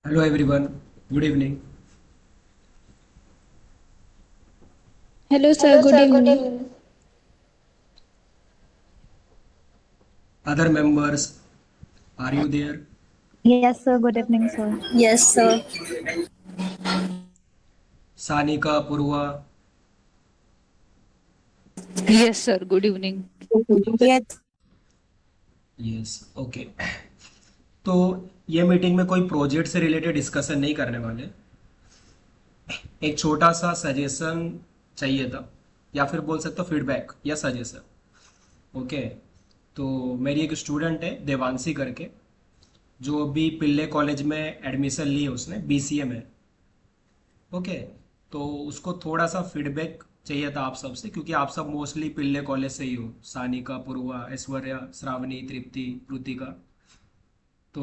Hello everyone, good evening. Hello, sir. Hello, Good sir. Good evening. evening. Other members, are you there? Yes, sir. Good evening, sir. Yes, sir. Sanika, Purva, Yes, sir. Good evening. yes, Yes. yes, okay. तो ये meeting में कोई project से related discussion नहीं करने वाले। एक छोटा सा सजेशन चाहिए था, या फिर बोल सकते हो फीडबैक या सजेशन। ओके, तो मेरी एक स्टूडेंट है देवांशी करके, जो अभी पिल्ले कॉलेज में एडमिशन ली है उसने बीसीए में। ओके, तो उसको थोड़ा सा फीडबैक चाहिए था आप सबसे, क्योंकि आप सब मोस्टली पिल्ले कॉलेज से ही हो, सानिका, पूर्वा, ऐश्वर्या, श्रावणी, तृप्ति, कृतिका। तो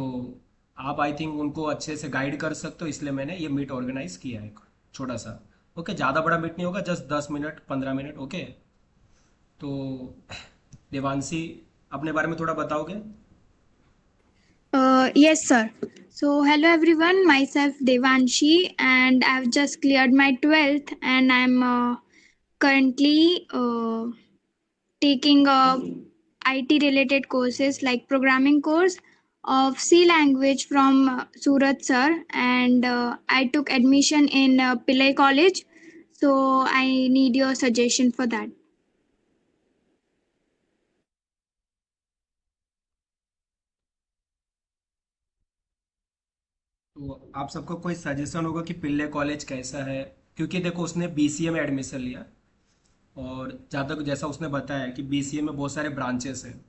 आप आई थिंक उनको अच्छे से गाइड कर सकते हो, इसलिए मैंने ये मीट ऑर्गेनाइज किया है एक छोटा सा। ओके, ज़्यादा बड़ा मीट नहीं होगा, जस्ट 10 मिनट 15 मिनट। ओके, तो देवांशी, अपने बारे में थोड़ा बताओगे? Yes, sir. So, hello everyone. Myself Devanshi, and I've just cleared my 12th, and I'm currently taking IT related courses like programming course of C language from Surat, sir. And I took admission in Pillai College. So, I need your suggestion for that. तो आप सबको कोई suggestion होगा कि पिल्ले college कैसा है? क्योंकि देखो, उसने बीसीए में एडमिशन लिया, और जहाँ तक जैसा उसने बताया कि बीसीए में बहुत सारे ब्रांचेस हैं,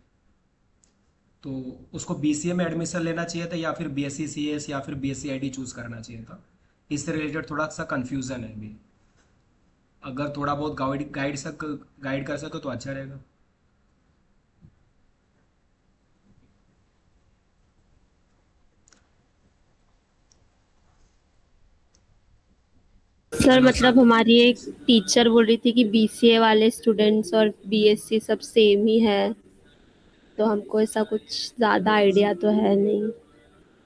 तो उसको बीसीए में एडमिशन लेना चाहिए था, या फिर बीएससी सीएस, या फिर बीएससी आईटी चूज करना चाहिए था? इससे रिलेटेड थोड़ा सा कंफ्यूजन है अभी। अगर थोड़ा बहुत गाइड कर सको तो अच्छा रहेगा। सर हेलो मतलब हमारी एक टीचर बोल रही थी कि बीसीए वाले स्टूडेंट्स और बीएससी सब सेम ही है, तो हमको ऐसा कुछ ज़्यादा आइडिया तो है नहीं।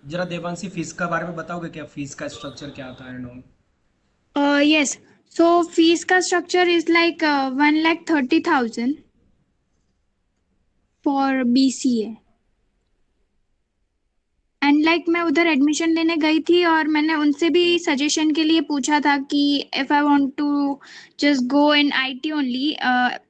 जरा देवांशी, फीस का बारे में बताओगे क्या? फीस का स्ट्रक्चर क्या आता है and all? Yes. So, fees ka structure is like 1,30,000 for BCA. And like मैं उधर एडमिशन लेने गई थी और मैंने उनसे भी सजेशन के लिए पूछा था कि if I want to just go in IT only.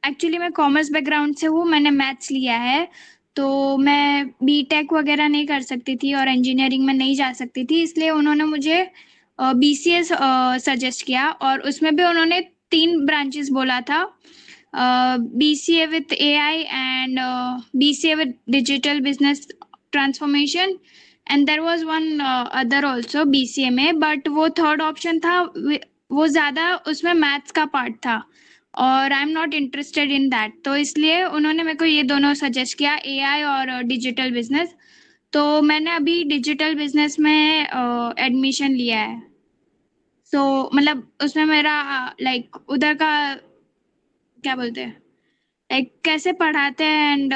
Actually मैं कॉमर्स बैकग्राउंड से हूँ, मैंने मैथ्स लिया है, तो मैं बीटेक वगैरह नहीं कर सकती थी और इंजीनियरिंग में नहीं जा सकती थी, इसलिए उन्होंने मुझे बीसीए सजेस्ट किया, और उसमें भी उन्होंने 3 ब्रांचेस बोला था, BCA with AI and BCA with digital business transformation, and there was one other also BCA में, but वो थर्ड ऑप्शन था, वो ज़्यादा उसमें मैथ्स का पार्ट था और I am not interested in that, तो इसलिए उन्होंने मेरे को ये दोनों सजेस्ट किया, एआई और डिजिटल बिजनेस। तो मैंने अभी डिजिटल बिजनेस में एडमिशन लिया है। सो मतलब उसमें मेरा लाइक उधर का क्या बोलते हैं, लाइक कैसे पढ़ाते हैं एंड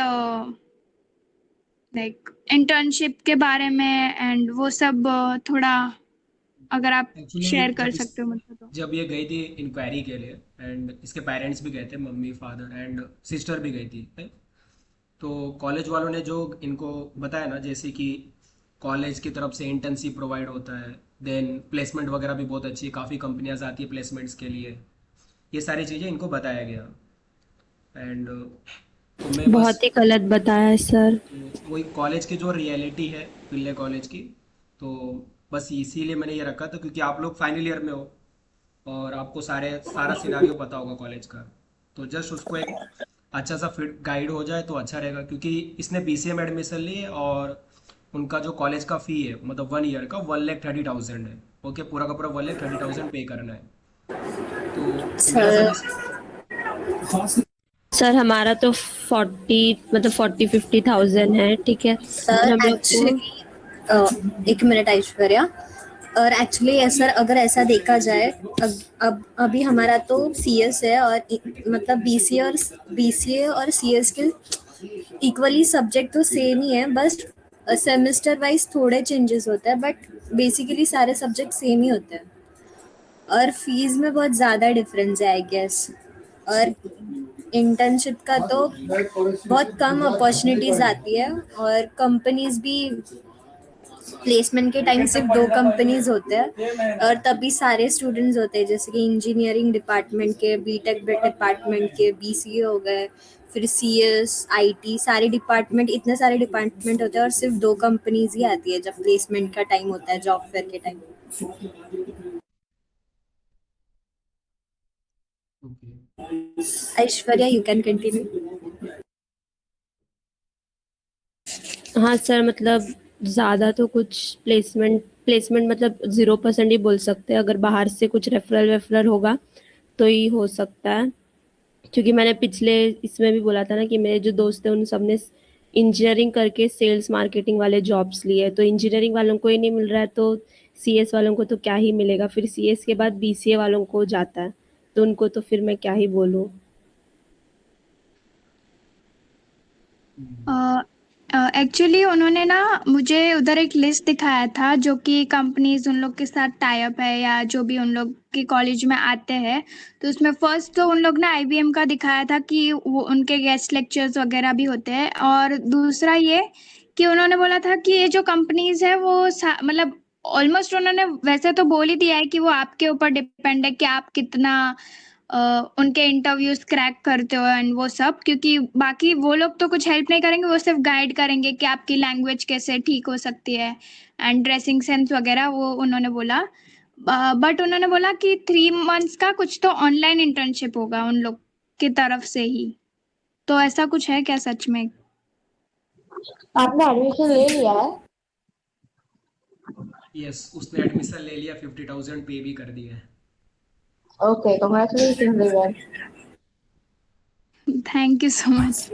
लाइक इंटर्नशिप के बारे में एंड वो सब थोड़ा अगर आप एक्चुअली शेयर कर जब सकते हो मुझको तो। जब ये गई थी इंक्वायरी के लिए, एंड इसके पेरेंट्स भी गए थे, मम्मी फादर एंड सिस्टर भी गई थी, right? तो कॉलेज वालों ने जो इनको बताया ना, जैसे कि कॉलेज की तरफ से इंटर्नशिप प्रोवाइड होता है, देन प्लेसमेंट वगैरह भी बहुत अच्छी है, काफ़ी कंपनियां आती है प्लेसमेंट्स के लिए, ये सारी चीज़ें इनको बताया गया। एंड तो मैं बस, बहुत ही गलत बताया है सर। तो वही कॉलेज की जो रियलिटी है पिल्ले कॉलेज की, तो बस इसीलिए मैंने ये रखा था, क्योंकि आप लोग फाइनल ईयर में हो और आपको सारा सिनारियो पता होगा कॉलेज का। तो जस्ट उसको एक अच्छा सा फिट गाइड हो जाए तो अच्छा रहेगा, क्योंकि इसने बीसीए में एडमिशन ली है, और उनका जो कॉलेज का फ़ी है, मतलब 1 ईयर का 1,30,000 है। ओके, पूरा का पूरा 1,30,000 पे करना है। तो मेरा सर सजेस्ट, सर हमारा तो 40 50,000 है, ठीक है, और सर हम लोग को एक्चुअली एक मिनट ऐश्वर्या। और एक्चुअली सर अगर ऐसा देखा जाए, अब अभी हमारा तो सीएस है और मतलब बीसीए और सीएस के इक्वली सब्जेक्ट तो सेम ही है, बस सेमेस्टर वाइज थोड़े चेंजेस होते हैं, बट बेसिकली सारे सब्जेक्ट सेम ही होते हैं। और फीस में बहुत ज़्यादा डिफरेंस है आई गेस। और इंटर्नशिप का तो बहुत कम अपॉर्चुनिटीज आती है, और कंपनीज भी प्लेसमेंट के टाइम सिर्फ 2 कंपनीज होते हैं, और तभी सारे स्टूडेंट्स होते हैं, जैसे कि इंजीनियरिंग डिपार्टमेंट के, बीटेक डिपार्टमेंट के, बीसीए हो गए, फिर सीएस, आईटी, सारे डिपार्टमेंट, इतने सारे डिपार्टमेंट होते हैं और सिर्फ 2 कंपनीज ही आती है जब प्लेसमेंट का टाइम होता है, जॉब फेयर के time. Okay. Aishwarya, you can continue. हाँ सर, मतलब ज़्यादा तो कुछ प्लेसमेंट मतलब 0% ही बोल सकते हैं। अगर बाहर से कुछ रेफरल वेफरल होगा तो ही हो सकता है, क्योंकि मैंने पिछले इसमें भी बोला था ना कि मेरे जो दोस्त हैं उन सब ने इंजीनियरिंग करके सेल्स मार्केटिंग वाले जॉब्स लिए, तो इंजीनियरिंग वालों को ही नहीं मिल रहा है तो सीएस वालों को तो क्या ही मिलेगा। फिर सीएस के बाद बीसीए वालों को जाता है, तो उनको तो फिर मैं क्या ही बोलूँ। एक्चुअली उन्होंने ना मुझे उधर एक लिस्ट दिखाया था जो कि कंपनीज उन लोग के साथ टाई अप है या जो भी उन लोग के कॉलेज में आते हैं। तो उसमें फर्स्ट तो उन लोग ने आईबीएम का दिखाया था कि वो उनके गेस्ट लेक्चर्स वगैरह भी होते हैं, और दूसरा ये कि उन्होंने बोला था कि ये जो कंपनीज है वो मतलब ऑलमोस्ट उन्होंने वैसे तो बोल ही दिया है कि वो आपके ऊपर डिपेंड है कि आप कितना उनके इंटरव्यूज क्रैक करते हो एंड वो सब, क्योंकि बाकी वो लोग तो कुछ हेल्प नहीं करेंगे, वो सिर्फ गाइड करेंगे कि आपकी लैंग्वेज कैसे ठीक हो सकती है एंड ड्रेसिंग सेंस वगैरह, वो उन्होंने बोला। बट उन्होंने बोला कि 3 मंथ्स का कुछ तो ऑनलाइन इंटर्नशिप होगा उन लोग की तरफ से ही। तो ऐसा कुछ है क्या सच में? आपने एडमिशन ले लिया है? यस, उसने एडमिशन ले लिया, 50,000 पे भी कर दिया है। Okay, congratulation Rivan. Thank you so much.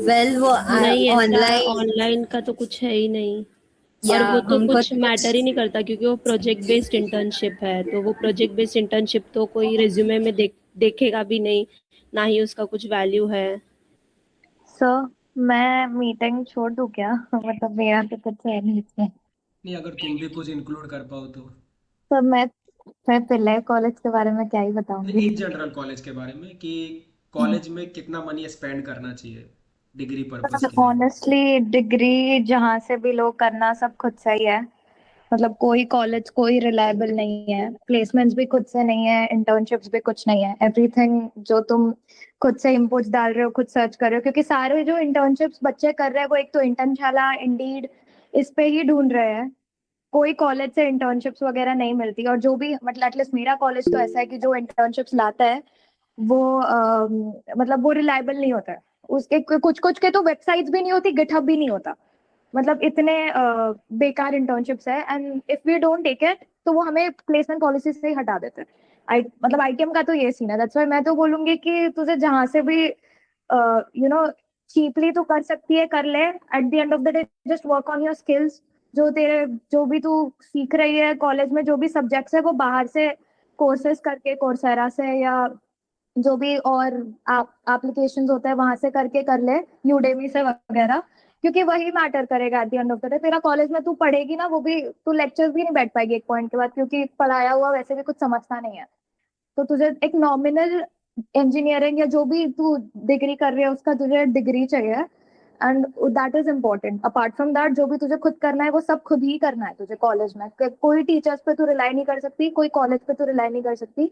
Well, वो नहीं, ऐसा ऑनलाइन, ऑनलाइन का तो कुछ है ही नहीं। और या वो तो हमको कुछ मैटर ही नहीं करता, क्योंकि वो प्रोजेक्ट बेस्ड इंटर्नशिप है, तो वो प्रोजेक्ट बेस्ड इंटर्नशिप तो कोई रिज्यूमे में देखेगा भी नहीं, ना ही उसका कुछ वैल्यू है। सर, मैं मीटिंग छोड़ दूं क्या? मतलब मेरा तो कुछ है नहीं इसमें। नहीं, अगर तुम भी कुछ इंक्लूड कर पाओ तो। सर, मैं पिल्लई कॉलेज के बारे में क्या ही बताऊंगी। इन जनरल कॉलेज के बारे में कि कॉलेज में कितना मनी स्पेंड करना चाहिए डिग्री पर्पस के लिए। ऑनेस्टली डिग्री जहाँ से भी लोग करना सब खुद से ही है। मतलब कोई कॉलेज कोई रिलायबल नहीं है, प्लेसमेंट्स भी खुद से नहीं है, इंटर्नशिप्स भी कुछ नहीं है। एवरीथिंग जो तुम खुद से इनपुट्स डाल रहे हो, खुद सर्च कर रहे हो, क्योंकि सारे जो इंटर्नशिप्स बच्चे कर रहे हैं वो एक तो इंटर्नशाला, इंडीड, इस पे ही ढूंढ रहे हैं। कोई कॉलेज से इंटर्नशिप्स वगैरह नहीं मिलती, और जो भी मतलब एटलीस्ट मेरा कॉलेज तो ऐसा है कि जो इंटर्नशिप्स लाता है वो मतलब वो रिलायबल नहीं होता है। उसके कुछ कुछ के तो वेबसाइट्स भी नहीं होती, गिटहब भी नहीं होता। मतलब इतने बेकार इंटर्नशिप्स है, and if we don't take it तो वो हमें प्लेसमेंट पॉलिसी से ही हटा देते हैं। मतलब आईटीएम का तो ये सीन है। दैट्स व्हाई मैं तो बोलूंगी कि तुझे जहां से भी चीपली तू कर सकती है कर ले। At the end of the day just work on your skills. जो भी तू सीख रही है कॉलेज में, जो भी सब्जेक्ट्स है वो बाहर से कोर्सेज करके, कोर्सेरा से या जो भी और एप्लीकेशंस होता है वहां से करके कर ले, यूडेमी से वगैरह, क्योंकि वही मैटर करेगा at the end of the day. तेरा कॉलेज में तू पढ़ेगी ना, वो भी तू लेक्चर्स भी नहीं बैठ पाएगी एक पॉइंट के बाद, क्योंकि पढ़ाया हुआ वैसे भी कुछ समझता नहीं है। तो तुझे एक नॉमिनल इंजीनियरिंग या जो भी तू डिग्री कर रही है उसका तुझे डिग्री चाहिए, and that is important. Apart from that जो भी तुझे खुद करना है वो सब खुद ही करना है तुझे कॉलेज में। कोई टीचर्स पे तू रिलाई नहीं कर सकती, कोई कॉलेज पे तू रिलाई नहीं कर सकती।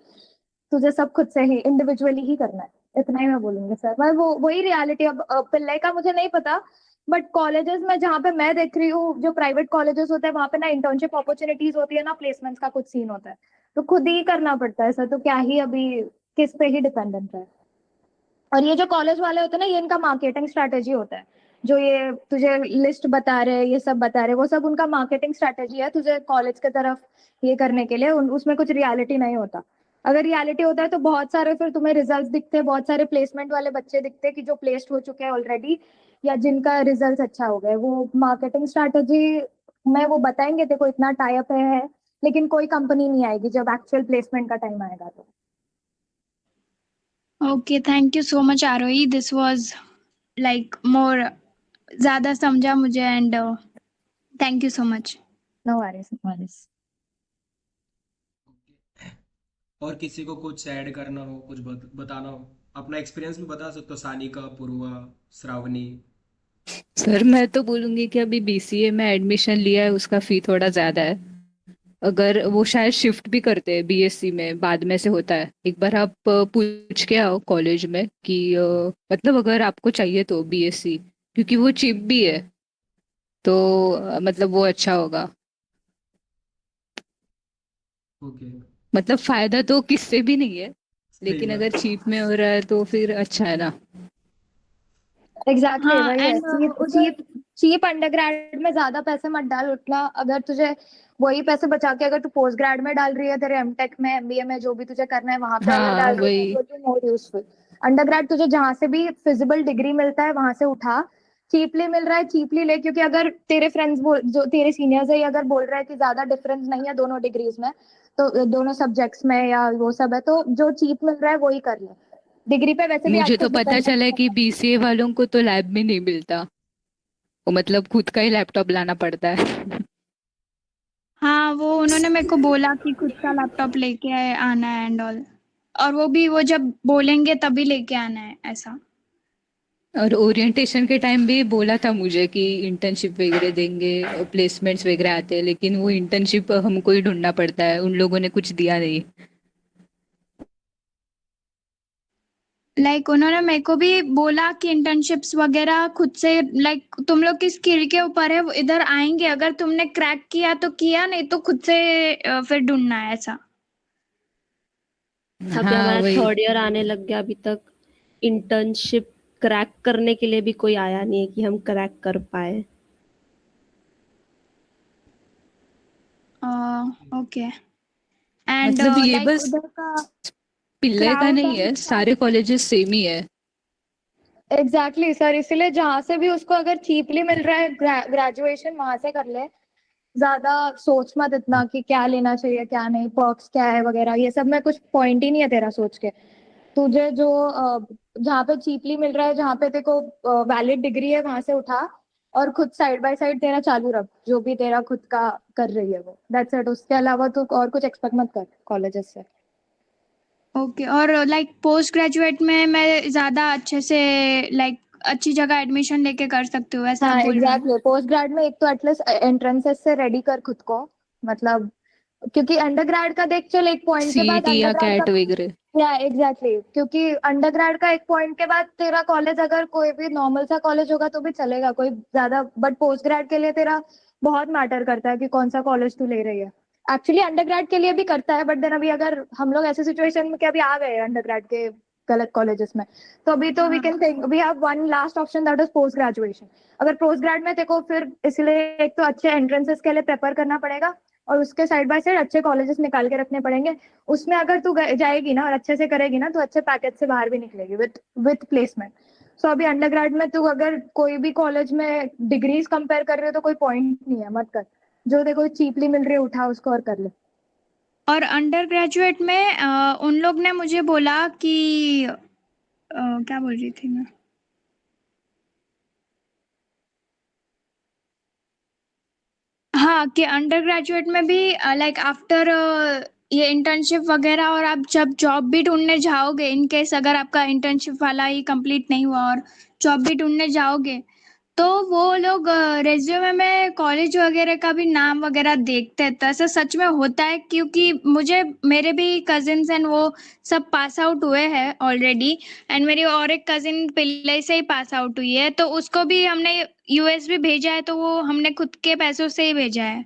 तुझे सब खुद से ही इंडिविजुअली ही करना है। इतना ही मैं बोलूंगी सर। मैं वही रियलिटी। अब पिल्लई का मुझे नहीं पता, बट कॉलेजेस में जहाँ पे मैं देख रही हूँ, जो प्राइवेट कॉलेजेस होते हैं वहां पे ना इंटर्नशिप अपॉर्चुनिटीज होती है ना प्लेसमेंट्स का कुछ सीन होता है। तो खुद ही करना पड़ता है सर। तो क्या ही अभी किस पे ही डिपेंडेंट है। और ये जो कॉलेज वाले होते हैं ना, ये इनका मार्केटिंग स्ट्रैटेजी होता है। जो ये तुझे लिस्ट बता रहे, ये सब बता रहे, वो सब उनका मार्केटिंग स्ट्रैटेजी है तुझे कॉलेज की तरफ ये करने के लिए। उसमें कुछ रियलिटी नहीं होता। अगर रियलिटी होता है तो बहुत सारे फिर तुम्हें रिजल्ट्स दिखते हैं, बहुत सारे प्लेसमेंट वाले बच्चे दिखते हैं कि जो प्लेस्ड हो चुके हैं ऑलरेडी, या जिनका रिजल्ट अच्छा हो गया। वो मार्केटिंग स्ट्रैटेजी में वो बताएंगे देखो इतना टाई अप है, लेकिन कोई कंपनी नहीं आएगी जब एक्चुअल प्लेसमेंट का टाइम आएगा तो। Okay, thank you so much, Arohi. This was like more ज़्यादा समझा मुझे and thank you so much. No worries, no worries. और किसी को कुछ ऐड करना हो, कुछ बताना हो, अपना एक्सपीरियंस भी बता सकते हो, सानिका, पूर्वा, श्रावणी। सर मैं तो बोलूंगी कि अभी बीसीए में एडमिशन लिया है, उसका फी थोड़ा ज्यादा है। अगर वो शायद शिफ्ट भी करते हैं बीएससी में, बाद में से होता है, एक बार आप पूछ के आओ कॉलेज में कि मतलब अगर आपको चाहिए तो बीएससी, क्योंकि वो चीप भी है, तो मतलब वो अच्छा होगा। ओके। मतलब फायदा तो किससे भी नहीं है, सही लेकिन अगर बात। चीप में हो रहा है तो फिर अच्छा है ना। एग्जैक्टली हाँ वही है। एंड चीप उधर चीप चीप अंडरग्रेड में ज्यादा पैसे मत डाल उतना। अगर तुझे वही पैसे बचा के अगर तू पोस्ट ग्रेड में डाल रही है, तेरे एमटेक में, एमबीए में, जो भी तुझे करना है वहां पे अगर हाँ डाल रही है, वही। वो तो मोर यूजफुल। अंडरग्रेड तुझे जहां से भी फिजिबल डिग्री मिलता है वहां से उठा। चीपली मिल रहा है, चीपली ले, क्योंकि अगर तेरे फ्रेंड्स बोल, जो तेरे सीनियर्स है, ये अगर बोल रहा है कि ज्यादा डिफरेंस नहीं है दोनों डिग्रीज में, तो दोनों सब्जेक्ट्स में या वो सब है, तो जो चीप मिल रहा है वही कर ले। डिग्री पे वैसे भी मुझे आजकल तो पता डिपेंड चला है करता कि है। बीसीए वालों को तो लैब में नहीं मिलता, वो मतलब खुद का ही लैपटॉप लाना पड़ता है। हाँ वो उन्होंने मेरे को बोला कि खुद का लैपटॉप लेके आना है एंड ऑल, और वो भी वो जब बोलेंगे तभी लेके आना है ऐसा। और ओरिएंटेशन के टाइम भी बोला था मुझे कि इंटर्नशिप वगैरह देंगे, प्लेसमेंट्स वगैरह आते हैं, लेकिन वो इंटर्नशिप हमको ही ढूंढना पड़ता है, उन लोगों ने कुछ दिया नहीं। लाइक उन्होंने मेरे को भी बोला कि इंटर्नशिप्स वगैरह खुद से, लाइक तुम लोग की स्किल के ऊपर है, वो इधर आएंगे, अगर तुमने क्रैक किया तो किया, नहीं तो खुद से फिर ढूंढना है ऐसा। अभी हाँ हमारा वही। थर्ड ईयर आने लग गया, अभी तक इंटर्नशिप क्रैक करने के लिए भी कोई आया नहीं है कि हम क्रैक कर पाए। ओके एंड मतलब ये लाइक बस उधर का पिल्ले का क्राउड नहीं एंड है, स्टफ। सारे कॉलेजेस सेम ही है। एग्जैक्टली सर, इसीलिए जहां से भी उसको अगर चीपली मिल रहा है ग्रेजुएशन वहां से कर ले। ज्यादा सोच मत इतना कि क्या लेना चाहिए क्या नहीं, पर्क्स क्या है वगैरह, ये सब में कुछ पॉइंट ही नहीं है तेरा सोच के। तुझे जो जहाँ पे चीपली मिल रहा है, जहाँ पे तेरे को वैलिड डिग्री है, वहां से उठा और खुद साइड बाय साइड तेरा चालू रख, जो भी तेरा खुद का कर रही है वो, दैट्स इट। उसके अलावा तो और कुछ एक्सपेक्ट मत कर कॉलेजेस से। ओके और लाइक पोस्ट ग्रेजुएट में मैं ज़्यादा अच्छे से, लाइक अच्छी जगह एडमिशन लेके कर सकती हूँ, ऐसा आप हाँ बोल रहे हो ना? एग्जैक्टली, पोस्ट ग्रेड में एक तो एटलीस्ट एंट्रेंसेस से रेडी कर खुद को। मतलब क्योंकि अंडरग्रेड का देख, चल एक पॉइंट के बाद सीईटी या अंडरग्रेड का, कैट वगैरह। या एग्जैक्टली क्योंकि अंडरग्रेड का एक पॉइंट के बाद तेरा कॉलेज अगर कोई भी नॉर्मल सा कॉलेज होगा तो भी चलेगा, कोई ज्यादा, बट पोस्ट ग्रेड के लिए तेरा बहुत मैटर करता है कि कौन सा कॉलेज तू ले रही है। एक्चुअली अंडरग्रेड के लिए भी करता है, बट देन अभी अगर हम लोग ऐसे सिचुएशन में कि अभी आ गए अंडरग्रेड के गलत कॉलेजेस में, तो अभी तो वी हाँ can think we have one last option, that is post graduation. अगर पोस्ट ग्रेड में देखो फिर इसलिए एक तो अच्छे एंट्रेंसेस के लिए प्रेपर करना पड़ेगा, और उसके साइड बाय साइड अच्छे कॉलेजेस निकाल के रखने पड़ेंगे। उसमें अगर तू जाएगी ना और अच्छे से करेगी ना, तो अच्छे पैकेज से बाहर भी निकलेगी विथ प्लेसमेंट। सो अभी अंडरग्रेड में तू अगर कोई भी कॉलेज में डिग्रीज कंपेयर कर रही हो तो कोई पॉइंट नहीं है, मत कर। जो देखो चीपली मिल रही है उठा उसको और कर ले। और अंडर ग्रेजुएट में उन लोग ने मुझे बोला कि क्या बोल रही थी मैं, हाँ कि अंडर ग्रेजुएट में भी लाइक आफ्टर ये इंटर्नशिप वगैरह, और आप जब जॉब भी ढूंढने जाओगे, इन केस अगर आपका इंटर्नशिप वाला ही कंप्लीट नहीं हुआ और जॉब भी ढूंढने जाओगे, तो वो लोग रेज्यूमे में कॉलेज वगैरह का भी नाम वगैरह देखते हैं। तो ऐसा सच में होता है? क्योंकि मुझे मेरे भी कजिन्स एंड वो सब पास आउट हुए हैं ऑलरेडी, एंड मेरी और एक कजिन पहले से ही पास आउट हुई है, तो उसको भी हमने यूएस भी भेजा है, तो वो हमने खुद के पैसों से ही भेजा है।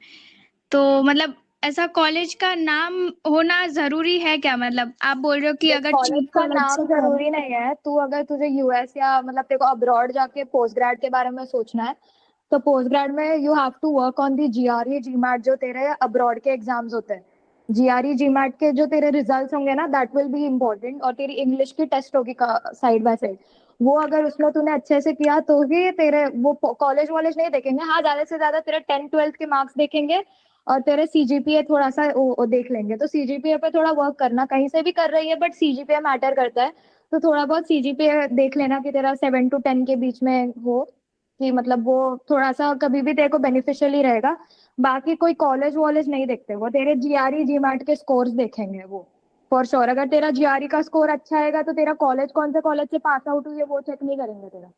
तो मतलब ऐसा कॉलेज का नाम होना जरूरी है क्या? मतलब आप बोल रहे हो कि अगर कॉलेज चीप का कॉलेज नाम से करो। जरूरी नहीं है। तू अगर तुझे यूएस या मतलब तेरे को अब्रॉड जाके पोस्ट ग्रेड के बारे में सोचना है, तो पोस्ट ग्रेड में you have to work on the GRE GMAT, जो तेरे अब्रॉड के एग्जाम्स होते हैं। जीआरई जीमैट के जो तेरे रिजल्ट्स होंगे ना, दैट विल बी इम्पोर्टेंट, और तेरी इंग्लिश की टेस्ट होगी साइड बाय साइड। वो अगर उसमें तूने अच्छे से किया तो ही तेरे वो कॉलेज वॉलेज नहीं देखेंगे। हाँ, ज्यादा से ज्यादा तेरे 10th 12th के मार्क्स देखेंगे और तेरे सीजीपीए थोड़ा सा वो देख लेंगे। तो सीजीपीए पे थोड़ा वर्क करना, कहीं से भी कर रही है बट सीजीपीए मैटर करता है। तो थोड़ा बहुत सीजीपीए देख लेना कि तेरा 7 to 10 के बीच में हो, कि मतलब वो थोड़ा सा कभी भी तेरे को बेनिफिशियल ही रहेगा। बाकी कोई कॉलेज वॉलेज नहीं देखते, वो तेरे जीआरई जीमैट के स्कोर्स देखेंगे वो फॉर श्योर। अगर तेरा जीआरई का स्कोर अच्छा आएगा तो तेरा कॉलेज कौन से कॉलेज से पास आउट हुई है वो चेक नहीं करेंगे तेरा।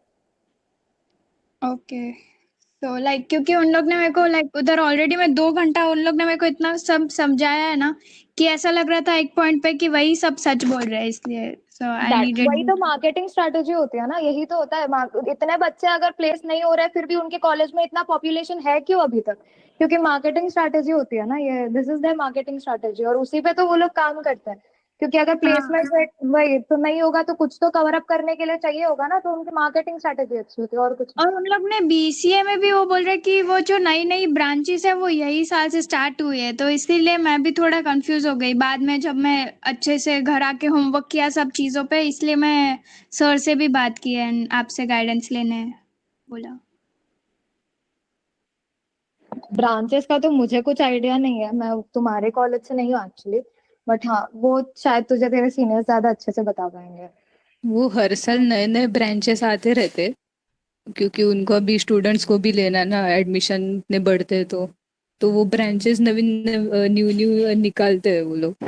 ओके, तो लाइक क्योंकि उन लोग ने मेरे को लाइक उधर ऑलरेडी मैं 2 घंटा उन लोग ने मेरे को इतना सब समझाया है ना कि ऐसा लग रहा था एक पॉइंट पे कि वही सब सच बोल रहे हैं, इसलिए सो आई दैट नीडेड। वही तो मार्केटिंग स्ट्रेटेजी होती है ना, यही तो होता है। इतने बच्चे अगर प्लेस नहीं हो रहे फिर भी उनके कॉलेज में इतना पॉपुलेशन है क्यों अभी तक? क्योंकि मार्केटिंग स्ट्रेटेजी होती है ना, ये this is the marketing strategy, और उसी पे तो वो लोग काम करते हैं। क्योंकि अगर हाँ, प्लेसमेंट वही तो नहीं होगा तो कुछ तो कवर अप करने के लिए चाहिए होगा ना, तो उनकी मार्केटिंग स्ट्रेटेजी अच्छी होती है और कुछ नहीं। और उन लोग ने बीसीए में भी वो बोल रहे कि वो जो नई नई ब्रांचेस है वो यही साल से स्टार्ट हुई है, तो इसीलिए मैं भी थोड़ा कंफ्यूज हो गई बाद में जब मैं अच्छे से घर आके होमवर्क किया सब चीज़ों पे, इसलिए मैं सर से भी बात की है and आपसे गाइडेंस लेने बोला। ब्रांचेस का तो मुझे कुछ आइडिया नहीं है, मैं तुम्हारे कॉलेज से नहीं हूँ एक्चुअली। बट हाँ, वो शायद तुझे तेरे सीनियर्स ज्यादा अच्छे से बता पाएंगे। वो हर साल नए नए ब्रांचेस आते रहते, क्योंकि उनको अभी स्टूडेंट्स को भी लेना है ना, एडमिशन इतने बढ़ते हैं तो वो ब्रांचेस नवीन न्यू न्यू निकालते हैं वो लोग।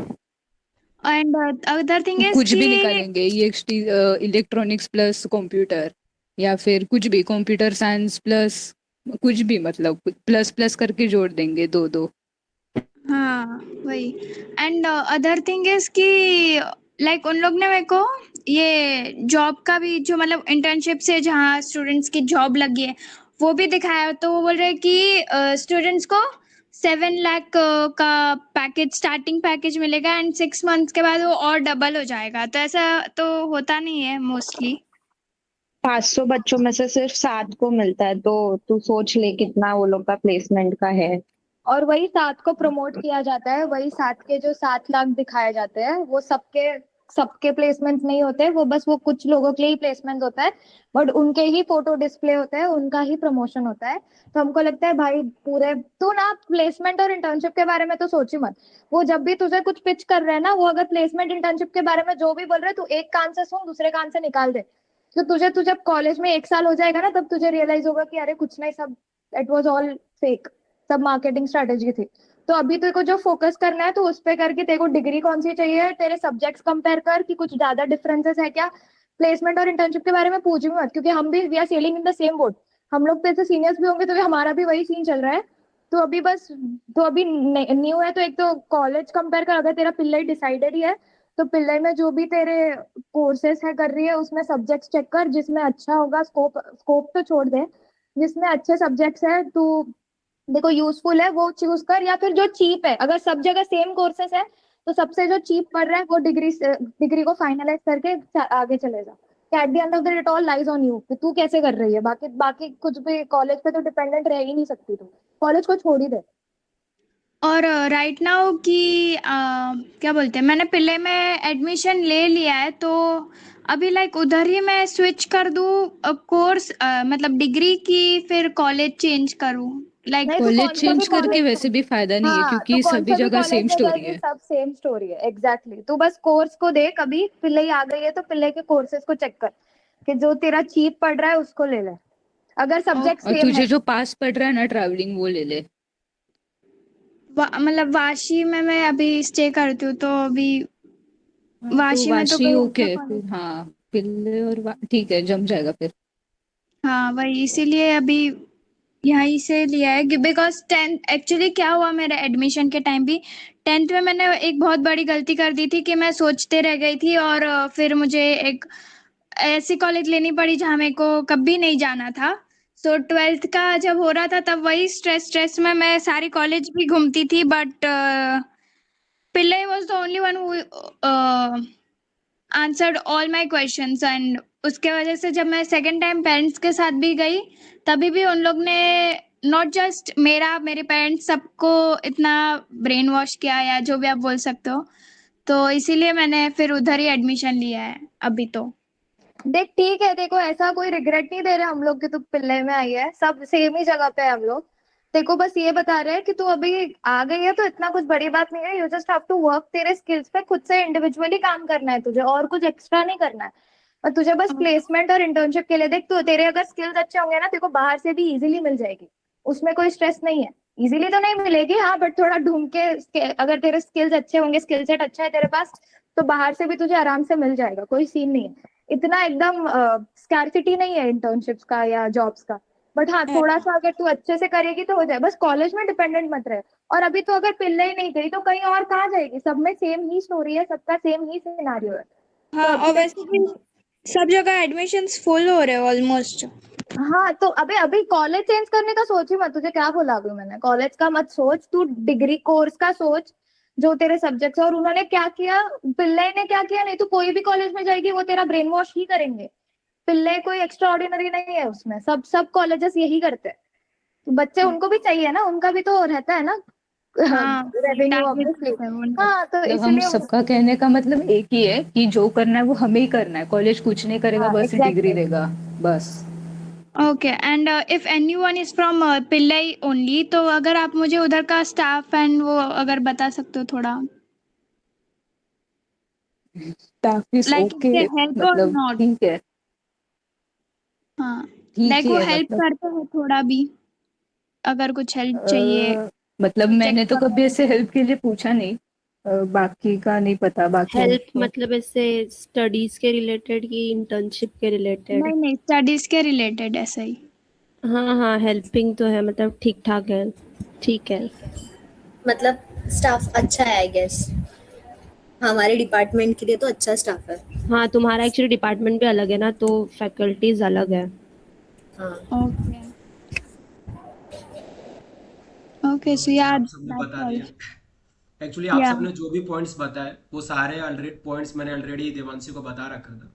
एंड अदर थिंग इज कुछ कि भी निकालेंगे, ईएक्सटी इलेक्ट्रॉनिक्स प्लस कंप्यूटर, या फिर कुछ भी कंप्यूटर साइंस प्लस कुछ भी, मतलब प्लस प्लस करके जोड़ देंगे दो दो। हाँ वही। एंड अदर थिंग इज कि लाइक उन लोग ने मेरे को ये जॉब का भी जो मतलब इंटर्नशिप से जहाँ स्टूडेंट्स की जॉब लगी है वो भी दिखाया, तो वो बोल रहे कि स्टूडेंट्स को 7 लाख का पैकेज स्टार्टिंग पैकेज मिलेगा एंड 6 मंथ्स के बाद वो और डबल हो जाएगा, तो ऐसा तो होता नहीं है मोस्टली। 500 बच्चों में से सिर्फ 7 को मिलता है, तो तू सोच ले कितना वो लोग का प्लेसमेंट का है। और वही 7 को प्रमोट किया जाता है, वही 7 के जो 7 लाख दिखाए जाते हैं वो सबके सबके प्लेसमेंट नहीं होते, वो बस वो कुछ लोगों के लिए ही प्लेसमेंट होता है। बट उनके ही फोटो डिस्प्ले होता है, उनका ही प्रमोशन होता है। तो हमको लगता है भाई पूरे तू ना प्लेसमेंट और इंटर्नशिप के बारे में तो सोच ही मत। वो जब भी तुझे कुछ पिच कर रहे हैं ना, वो अगर प्लेसमेंट इंटर्नशिप के बारे में जो भी बोल रहे हैं तू एक कान से सुन दूसरे कान से निकाल दे। तो तुझे तुझे जब कॉलेज में 1 साल हो जाएगा ना तब तुझे रियलाइज होगा कि अरे कुछ नहीं, सब इट वॉज ऑल फेक, सब मार्केटिंग स्ट्रेटेजी थी। तो अभी तेरे को जो फोकस करना है तो उस पे करके तेरे को डिग्री कौन सी चाहिए, तेरे सब्जेक्ट्स कंपेयर कर कि कुछ ज्यादा डिफरेंसेस है क्या। प्लेसमेंट और इंटर्नशिप के बारे में पूछ भी मत, क्योंकि हम भी we are sailing in the same boat. हम लोग तेरे से सीनियर्स भी होंगे तो भी हमारा भी वही सीन चल रहा है। तो अभी बस, तो अभी न्यू है तो एक तो कॉलेज कंपेयर कर, अगर तेरा पिल्लई डिसाइडेड ही है तो पिल्लई में जो भी तेरे कोर्सेस है कर रही है उसमें सब्जेक्ट्स चेक कर जिसमें अच्छा होगा। स्कोप स्कोप तो छोड़ दे, जिसमें अच्छे सब्जेक्ट्स है तू देखो यूजफुल है वो चूज कर, या फिर जो चीप है, अगर सब जगह सेम कोर्सेस है तो सबसे जो चीप पड़ रहा है वो डिग्री को फाइनलाइज करके आगे चले जा। At the end of the day it all lies on you कि तू कैसे कर रही है। बाकी बाकी कुछ भी कॉलेज पे तो डिपेंडेंट रह ही नहीं सकती, तू कॉलेज को छोड़ ही दे। और राइट नाउ कि क्या बोलते हैं, मैंने पिल्ले में एडमिशन ले लिया है, तो अभी लाइक उधर ही मैं स्विच कर दूँ कोर्स, मतलब डिग्री की फिर कॉलेज चेंज करूँ लाइक। नहीं, तू कॉलेज कौन सा भी चेंज करके कॉलेज, वैसे भी फायदा नहीं है, हाँ तू क्योंकि कौन सभी सा भी जगह कॉलेज सेम में स्टोरी जाएगी है। सब सेम स्टोरी है। एग्जैक्टली तू बस कोर्स को दे, कभी पिल्लई आ गई है तो पिल्लई के कोर्सेज को चेक कर कि जो तेरा चीप पड़ रहा है उसको ले ले, अगर सब्जेक्ट और सेम है। तुझे जो पास पड़ रहा है ना ट्रैवलिंग, वो ले ले। मतलब वाशी में मैं अभी स्टे करती हूँ, तो अभी हाँ तो वाशी में तो वाशी कोई अच्छा ओके कॉलेज। फिर, हाँ पिल्ले और ठीक है, जम जाएगा फिर। हाँ वही, इसीलिए अभी यहीं से लिया है बिकॉज 10th एक्चुअली क्या हुआ मेरे एडमिशन के टाइम भी 10th में मैंने एक बहुत बड़ी गलती कर दी थी कि मैं सोचते रह गई थी, और फिर मुझे एक ऐसी कॉलेज लेनी पड़ी जहाँ मेरे को कभी नहीं जाना था। सो 12th का जब हो रहा था तब वही स्ट्रेस स्ट्रेस में मैं सारी कॉलेज भी घूमती थी, but Pillai was the only one who answered all my questions, and उसके वजह से जब मैं सेकंड टाइम पेरेंट्स के साथ भी गई तभी भी उन लोग ने नॉट जस्ट मेरे पेरेंट्स सबको इतना ब्रेन वॉश किया, या जो भी आप बोल सकते हो, तो इसीलिए मैंने फिर उधर ही एडमिशन लिया है अभी तो। देख ठीक है, देखो ऐसा कोई रिग्रेट नहीं दे रहे हम लोग कि तू पिल्ले में आई है, सब सेम ही जगह पे है हम लोग। देखो बस ये बता रहे हैं कि तू अभी आ गई है तो इतना कुछ बड़ी बात नहीं है। You just have to work, तेरे स्किल्स पे खुद से इंडिविजुअली काम करना है तुझे, और कुछ एक्स्ट्रा नहीं करना है। और तुझे बस प्लेसमेंट और इंटर्नशिप के लिए देख, तो तेरे अगर स्किल्स अच्छे होंगे ना, तेरे को बाहर से भी इजीली मिल जाएगी, उसमें कोई स्ट्रेस नहीं है। इजीली तो नहीं मिलेगी हाँ, बट थोड़ा ढूंढ के अगर तेरे स्किल्स अच्छे होंगे, स्किल सेट अच्छा है तेरे पास, तो बाहर से भी तुझे आराम से मिल जाएगा, कोई सीन नहीं है। इतना एकदम स्कैर्सिटी नहीं है इंटर्नशिप्स का या जॉब्स का। बट हाँ, थोड़ा सा अगर तू अच्छे से करेगी तो हो जाए, बस कॉलेज में डिपेंडेंट मत रहे। और अभी तो अगर पिल्ले ही नहीं गई तो कहीं और कहाँ जाएगी? सब में सेम ही स्टोरी है, सबका सेम ही सिनेरियो है। तो हाँ, अभी और वैसे भी सब जगह एडमिशन्स फुल हो रहे हैं ऑलमोस्ट। हाँ, तो अबे अभी कॉलेज चेंज करने का सोच ही मत। तुझे क्या बोला अभी मैंने? कॉलेज का मत सोच, तू डिग्री कोर्स का सोच जो तेरे सब्जेक्ट्स है। और उन्होंने क्या किया, पिल्ले ने क्या किया, नहीं तो कोई भी कॉलेज में जाएगी वो तेरा ब्रेन वॉश ही करेंगे। पिल्ले कोई एक्स्ट्रा ऑर्डिनरी नहीं है उसमें, सब सब कॉलेजेस यही करते हैं। तो बच्चे उनको भी चाहिए ना, उनका भी तो रहता है ना हाँ, रेवेन्यू टारगेट ऑब्वियसली। है वो। हाँ, तो मतलब हम इसीलिए सबका कहने का मतलब एक ही है कि जो करना है वो हमें ही करना है, कॉलेज कुछ नहीं करेगा, हाँ बस डिग्री एग्जैक्टली। देगा बस। Okay, and if anyone is from Pillai only, तो अगर आप मुझे उधर का स्टाफ एंड वो अगर बता सकते हो थोड़ा, स्टाफ इज लाइक ओके, इससे हेल्प और मतलब नॉट। ठीक है, हाँ, ठीक लाइक ही वो है हेल्प मतलब। करते हैं थोड़ा भी, अगर कुछ हेल्प चाहिए मतलब सब्जेक्ट मैंने तो का। कभी ऐसे हेल्प के लिए पूछा नहीं, बाकी का नहीं पता, बाकी हेल्प उनको। मतलब ऐसे स्टडीज के रिलेटेड कि इंटर्नशिप के रिलेटेड? नहीं नहीं, स्टडीज के रिलेटेड ऐसा ही। हाँ हाँ, हेल्पिंग तो है, मतलब ठीक ठाक है, ठीक है। मतलब स्टाफ अच्छा है आई गेस, हमारे डिपार्टमेंट के लिए तो अच्छा स्टाफ है। हाँ, तुम्हारा एक्चुअली डिपार्टमेंट भी अलग है ना, तो फैकल्टीज अलग है। हाँ। ओके ओके, चलो सो भाई, या आप सबने दैट्स बता ऑल। दिया। एक्चुअली आप या सबने जो भी पॉइंट्स बताए वो सारे ऑलरेडी पॉइंट्स मैंने ऑलरेडी देवांशी को बता रखा था। तो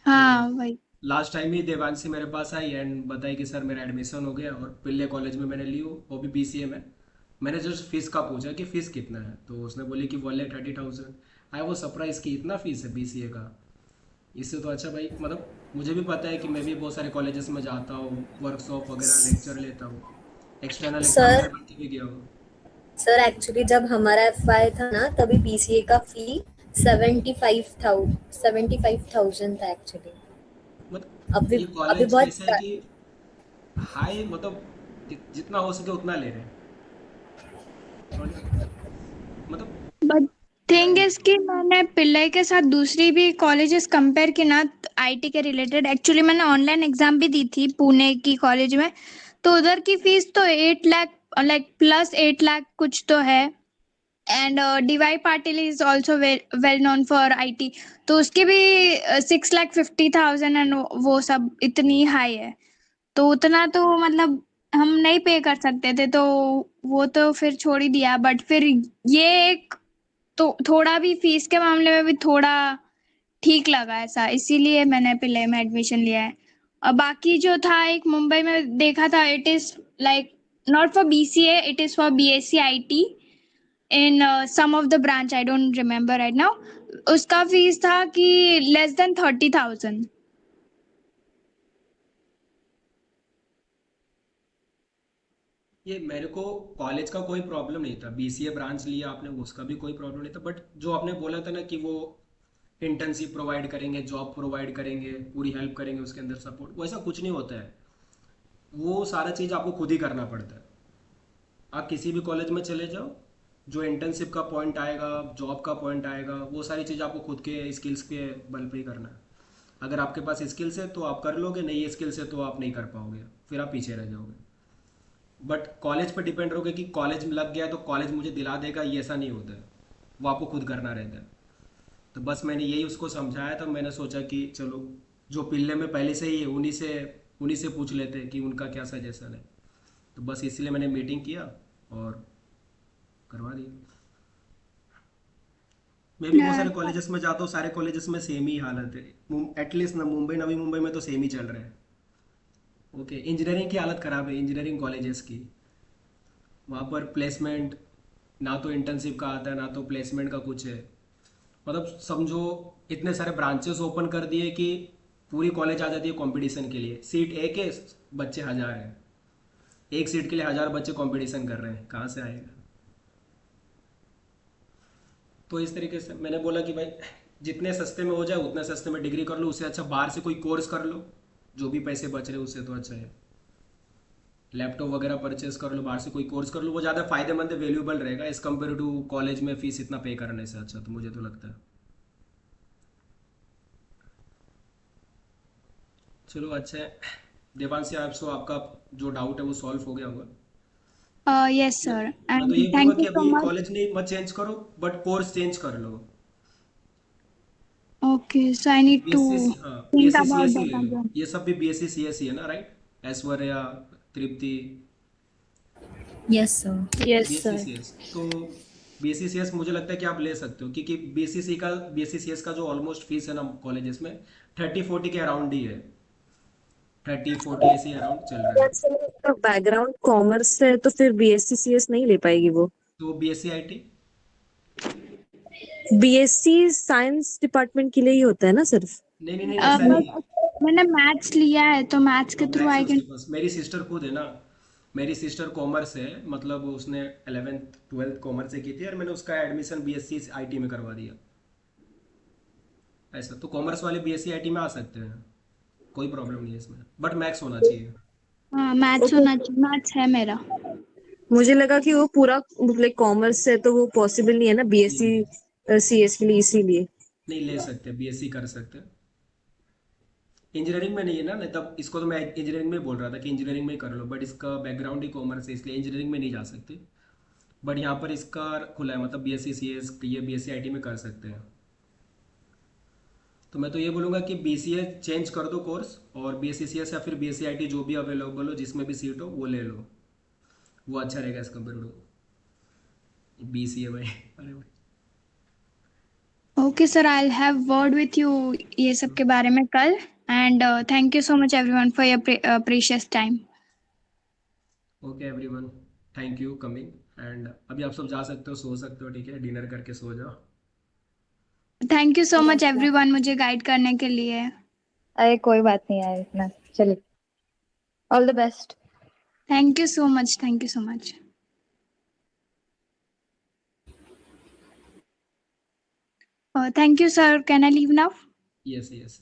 हाँ वही। लास्ट टाइम ही देवांशी मेरे पास आई एंड बताई कि सर मेरा एडमिशन हो गया और पिल्ले कॉलेज में मैंने ली हो, वो भी बीसीए में। मैंने जस्ट फीस का पूछा कि फीस कितना है, तो उसने बोली कि 1,30,000। आई वो सरप्राइज कि इतना फीस है बीसीए का। इससे तो अच्छा भाई, मतलब मुझे भी पता है कि मैं भी बहुत सारे कॉलेजेस में जाता हूँ, वर्कशॉप वगैरह लेक्चर लेता हूँ, एक्सटर्नल एग्जाम सर दे के भी गया हूँ। सर एक्चुअली जब हमारा एफवाई था ना, तभी बीसीए का फी 75,000 था एक्चुअली। मतलब अभी ये अभी कॉलेज बहुत कैसा है कि हाई, मतलब जितना हो सके उतना ले रहे हैं। और मतलब बट क्या थिंग ही इज कि मैंने पिल्लई के साथ दूसरी भी कॉलेजेस कंपेयर की ना, आईटी के रिलेटेड। एक्चुअली मैंने ऑनलाइन एग्जाम भी दी थी पुणे की कॉलेज में, तो उधर की फीस तो 8 लाख, लाइक प्लस 8 लाख कुछ तो है। And DY Patil is also well known for IT, तो उसकी भी 6,50,000, एंड वो सब इतनी हाई है। तो उतना तो मतलब हम नहीं पे कर सकते थे, तो वो तो फिर छोड़ ही दिया। बट फिर ये एक, तो थोड़ा भी फीस के मामले में भी थोड़ा ठीक लगा ऐसा, इसीलिए मैंने पिल्लई में एडमिशन लिया है। और बाकी जो था, एक मुंबई में देखा था, it is like not for BCA, it is for BSc IT in some of the branch, I don't remember right now. उसका फीस था कि less than 30,000। ये मेरे को कॉलेज का कोई प्रॉब्लम नहीं था, बीसीए ब्रांच लिया आपने उसका भी कोई प्रॉब्लम नहीं था। बट जो आपने बोला था ना कि वो इंटर्नशिप प्रोवाइड करेंगे, जॉब प्रोवाइड करेंगे, पूरी हेल्प करेंगे उसके अंदर सपोर्ट, वैसा कुछ नहीं होता है। वो सारा चीज़ आपको खुद ही करना पड़ता है। आप किसी भी कॉलेज में चले जाओ, जो इंटर्नशिप का पॉइंट आएगा, जॉब का पॉइंट आएगा, वो सारी चीज़ आपको खुद के स्किल्स के बल पे ही करना है। अगर आपके पास स्किल्स है तो आप कर लोगे, नहीं स्किल्स है तो आप नहीं कर पाओगे, फिर आप पीछे रह जाओगे। बट कॉलेज पर डिपेंड रहोगे कि कॉलेज लग गया तो कॉलेज मुझे दिला देगा, ये ऐसा नहीं होता है। वो आपको खुद करना रहता है। तो बस मैंने यही उसको समझाया था। मैंने सोचा कि चलो जो पिल्ले में पहले से ही है उन्हीं से पूछ लेते हैं कि उनका क्या सजेशन है। तो बस इसलिए मैंने मीटिंग किया और करवा दिया। मैं भी बहुत सारे कॉलेजेस में जाता हूँ, सारे कॉलेजेस में सेम ही हालत है। एटलीस्ट ना मुंबई, नवी मुंबई में तो सेम ही चल रहा है। ओके, इंजीनियरिंग की हालत ख़राब है, इंजीनियरिंग कॉलेजेस की। वहाँ पर प्लेसमेंट ना तो इंटर्नशिप का आता है, ना तो प्लेसमेंट का कुछ है। मतलब समझो इतने सारे ब्रांचेस ओपन कर दिए कि पूरी कॉलेज आ जाती है कंपटीशन के लिए। सीट एक है, बच्चे 1,000 हैं। एक सीट के लिए 1,000 बच्चे कंपटीशन कर रहे हैं, कहाँ से आएगा? तो इस तरीके से मैंने बोला कि भाई जितने सस्ते में हो जाए उतने सस्ते में डिग्री कर लो, उससे अच्छा बाहर से कोई कोर्स कर लो, जो भी पैसे बच रहे उससे तो अच्छा है। लैपटॉप वगैरह परचेस कर लो, बाहर से कोई कोर्स कर लो, वो ज़्यादा फायदेमंद है, वैल्यूएबल रहेगा एज कम्पेयर टू कॉलेज में फीस इतना पे करने से। अच्छा तो मुझे तो लगता है। चलो अच्छा है। देवांशी, आप सो आपका जो डाउट है वो सॉल्व हो गया होगा। यस मैं सर, मैं तो एंड ये बोलूँगा थैंक यू कि सो अभी मच। कॉलेज नहीं मत चेंज करो, बट कोर्स चेंज कर लो। Okay, so I need to BSc, हाँ think BSc about CSC that ले लो, अगेन। ये सब भी बीएससी सीएससी है ना, right? Aishwarya, Tripti, yes sir. Yes BSc sir. CS. तो बीएससी सीएस मुझे लगता है कि आप ले सकते हो, क्योंकि बीएससी सीएस का जो ऑलमोस्ट फीस है ना कॉलेजेस में 30-40 के अराउंड ही है, 30-40 ऐसे अराउंड चल रहा है। तो बैकग्राउंड कॉमर्स से है तो फिर बीएससी सीएस नहीं ले पाएगी वो। तो BSc IT, BSc science department के लिए ही होता है ना सिर्फ। नहीं नहीं नहीं ऐसा नहीं है। मैंने मैथ्स लिया है, तो मैथ्स के हाँ थ्रू मैथ्स है आई उसके कैन। पास, मेरी सिस्टर खुद है ना, मेरी सिस्टर कॉमर्स है, मतलब उसने 11th 12th कॉमर्स से की थी और मैंने उसका एडमिशन बीएससी आईटी में करवा दिया। ऐसा तो कॉमर्स वाले बीएससी आईटी में आ सकते हैं, कोई प्रॉब्लम नहीं है इसमें, बट मैथ्स होना चाहिए। हाँ, मैथ्स ओके। होना चाहिए, मैथ्स है मेरा। मुझे लगा कि वो पूरा लाइक कॉमर्स से है तो वो पॉसिबल नहीं है ना नहीं नहीं बीएससी सीएस के लिए, इसीलिए। नहीं, ले सकते, बीएससी कर सकते हैं। इंजीनियरिंग में नहीं है ना, नहीं तब इसको तो मैं इंजीनियरिंग में ही बोल रहा था कि इंजीनियरिंग में ही कर लो, बट इसका बैकग्राउंड ही कॉमर्स है इसलिए इंजीनियरिंग में नहीं जा सकते। बट यहाँ पर इसका खुला है, मतलब बीएससी सीएस ये बीएससी आईटी में कर सकते हैं। तो मैं तो ये बोलूँगा कि बीसीए चेंज कर दो कोर्स, और बीएससी सीएस या फिर बीएससी आईटी जो भी अवेलेबल हो जिसमें भी सीट हो वो ले लो, वो अच्छा रहेगा एज कम्पेयर टू बीसीए भाई। अरे भाई। Okay sir, I will have word with you ये सब के बारे में कल। And thank you so much everyone for your precious time. Okay everyone, thank you coming. And अभी आप सब जा सकते हो, सो सकते हो, ठीक है, डिनर करके सो जाओ। Thank you so much everyone मुझे गाइड करने के लिए। अरे कोई बात नहीं यार, इतना चलिए, all the best. Thank you so much, thank you so much. Thank you sir, can I leave now? Yes yes.